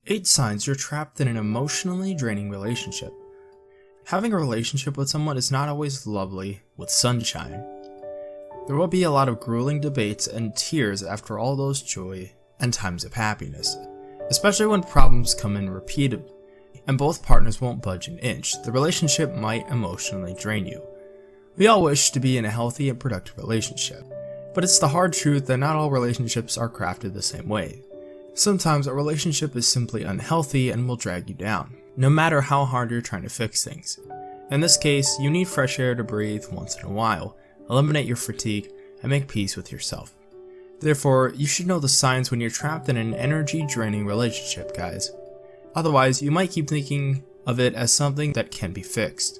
8 signs you're trapped in an emotionally draining relationship. Having a relationship with someone is not always lovely with sunshine. There will be a lot of grueling debates and tears after all those joy and times of happiness, especially when problems come in repeatedly and both partners won't budge an inch. The relationship might emotionally drain you. We all wish to be in a healthy and productive relationship, but it's the hard truth that not all relationships are crafted the same way. Sometimes a relationship is simply unhealthy and will drag you down, no matter how hard you're trying to fix things. In this case, you need fresh air to breathe once in a while, eliminate your fatigue, and make peace with yourself. Therefore, you should know the signs when you're trapped in an energy-draining relationship, guys. Otherwise, you might keep thinking of it as something that can be fixed.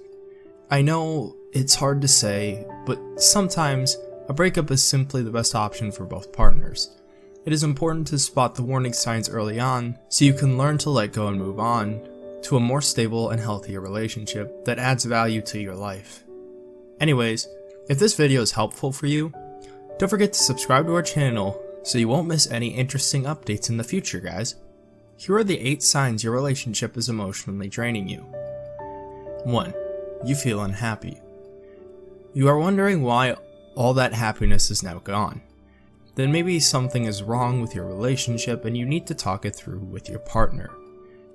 I know it's hard to say, but sometimes a breakup is simply the best option for both partners. It is important to spot the warning signs early on so you can learn to let go and move on to a more stable and healthier relationship that adds value to your life. Anyways, if this video is helpful for you, don't forget to subscribe to our channel so you won't miss any interesting updates in the future, guys. Here are the 8 signs your relationship is emotionally draining you. 1. You feel unhappy. You are wondering why all that happiness is now gone. Then maybe something is wrong with your relationship and you need to talk it through with your partner.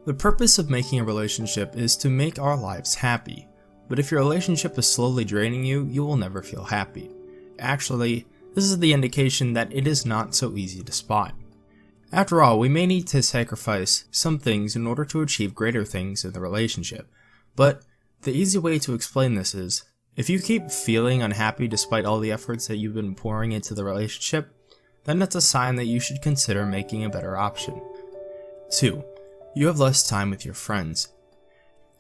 The purpose of making a relationship is to make our lives happy, but if your relationship is slowly draining you, you will never feel happy. Actually, this is the indication that it is not so easy to spot. After all, we may need to sacrifice some things in order to achieve greater things in the relationship, but the easy way to explain this is, if you keep feeling unhappy despite all the efforts that you've been pouring into the relationship, then it's a sign that you should consider making a better option. 2. You have less time with your friends.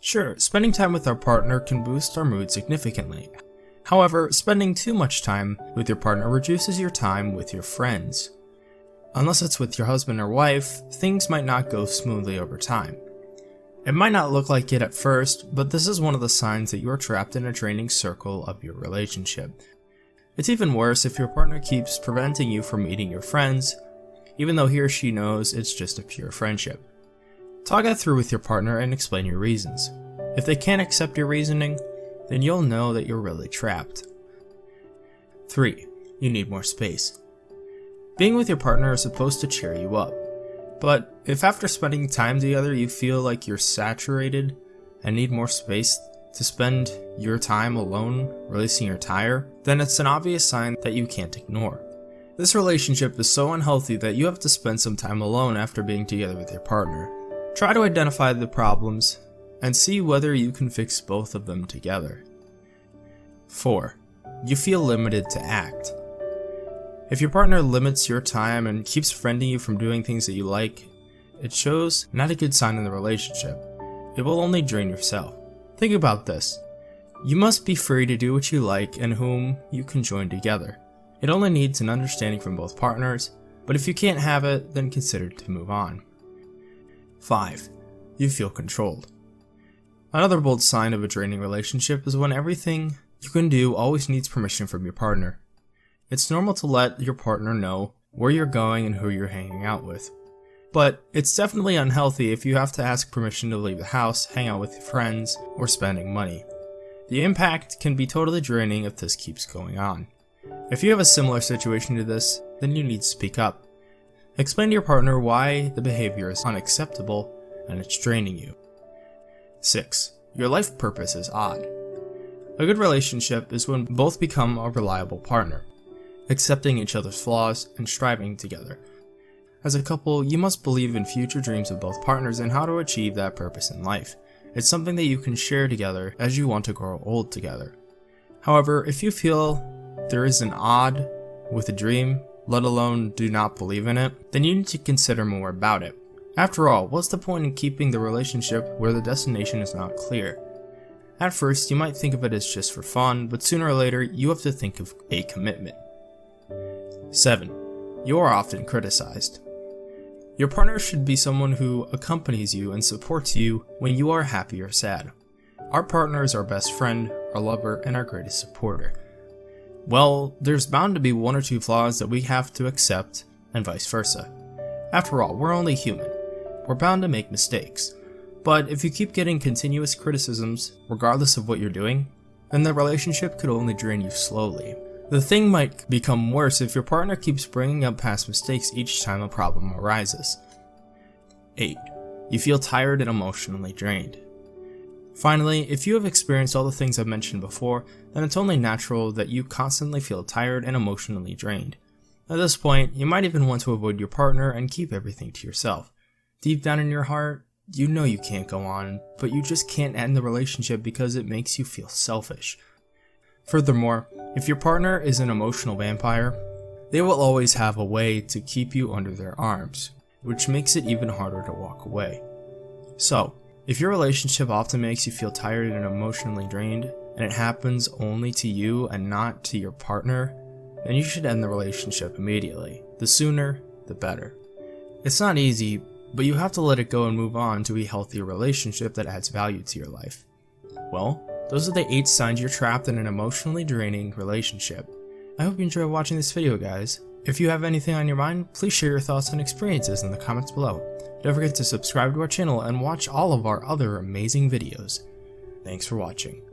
Sure, spending time with our partner can boost our mood significantly. However, spending too much time with your partner reduces your time with your friends. Unless it's with your husband or wife, things might not go smoothly over time. It might not look like it at first, but this is one of the signs that you are trapped in a draining circle of your relationship. It's even worse if your partner keeps preventing you from meeting your friends, even though he or she knows it's just a pure friendship. Talk it through with your partner and explain your reasons. If they can't accept your reasoning, then you'll know that you're really trapped. 3. You need more space. Being with your partner is supposed to cheer you up, but if after spending time together you feel like you're saturated and need more space to spend your time alone releasing your tire, then it's an obvious sign that you can't ignore. This relationship is so unhealthy that you have to spend some time alone after being together with your partner. Try to identify the problems and see whether you can fix both of them together. 4. You feel limited to act. If your partner limits your time and keeps preventing you from doing things that you like, it shows not a good sign in the relationship. It will only drain yourself. Think about this. You must be free to do what you like and whom you can join together. It only needs an understanding from both partners, but if you can't have it, then consider to move on. 5. You feel controlled. Another bold sign of a draining relationship is when everything you can do always needs permission from your partner. It's normal to let your partner know where you're going and who you're hanging out with. But it's definitely unhealthy if you have to ask permission to leave the house, hang out with your friends, or spending money. The impact can be totally draining if this keeps going on. If you have a similar situation to this, then you need to speak up. Explain to your partner why the behavior is unacceptable and it's draining you. 6. Your life purpose is odd. A good relationship is when both become a reliable partner, accepting each other's flaws and striving together. As a couple, you must believe in future dreams of both partners and how to achieve that purpose in life. It's something that you can share together as you want to grow old together. However, if you feel there is an odd with a dream, let alone do not believe in it, then you need to consider more about it. After all, what's the point in keeping the relationship where the destination is not clear? At first, you might think of it as just for fun, but sooner or later, you have to think of a commitment. 7. You are often criticized. Your partner should be someone who accompanies you and supports you when you are happy or sad. Our partner is our best friend, our lover, and our greatest supporter. Well, there's bound to be 1 or 2 flaws that we have to accept, and vice versa. After all, we're only human. we're bound to make mistakes. But if you keep getting continuous criticisms, regardless of what you're doing, then the relationship could only drain you slowly. The thing might become worse if your partner keeps bringing up past mistakes each time a problem arises. 8. You feel tired and emotionally drained. Finally, if you have experienced all the things I've mentioned before, then it's only natural that you constantly feel tired and emotionally drained. At this point, you might even want to avoid your partner and keep everything to yourself. Deep down in your heart, you know you can't go on, but you just can't end the relationship because it makes you feel selfish. Furthermore, if your partner is an emotional vampire, they will always have a way to keep you under their arms, which makes it even harder to walk away. So, if your relationship often makes you feel tired and emotionally drained, and it happens only to you and not to your partner, then you should end the relationship immediately. The sooner, the better. It's not easy, but you have to let it go and move on to a healthier relationship that adds value to your life. Well, those are the 8 signs you're trapped in an emotionally draining relationship. I hope you enjoyed watching this video, guys. If you have anything on your mind, please share your thoughts and experiences in the comments below. Don't forget to subscribe to our channel and watch all of our other amazing videos. Thanks for watching.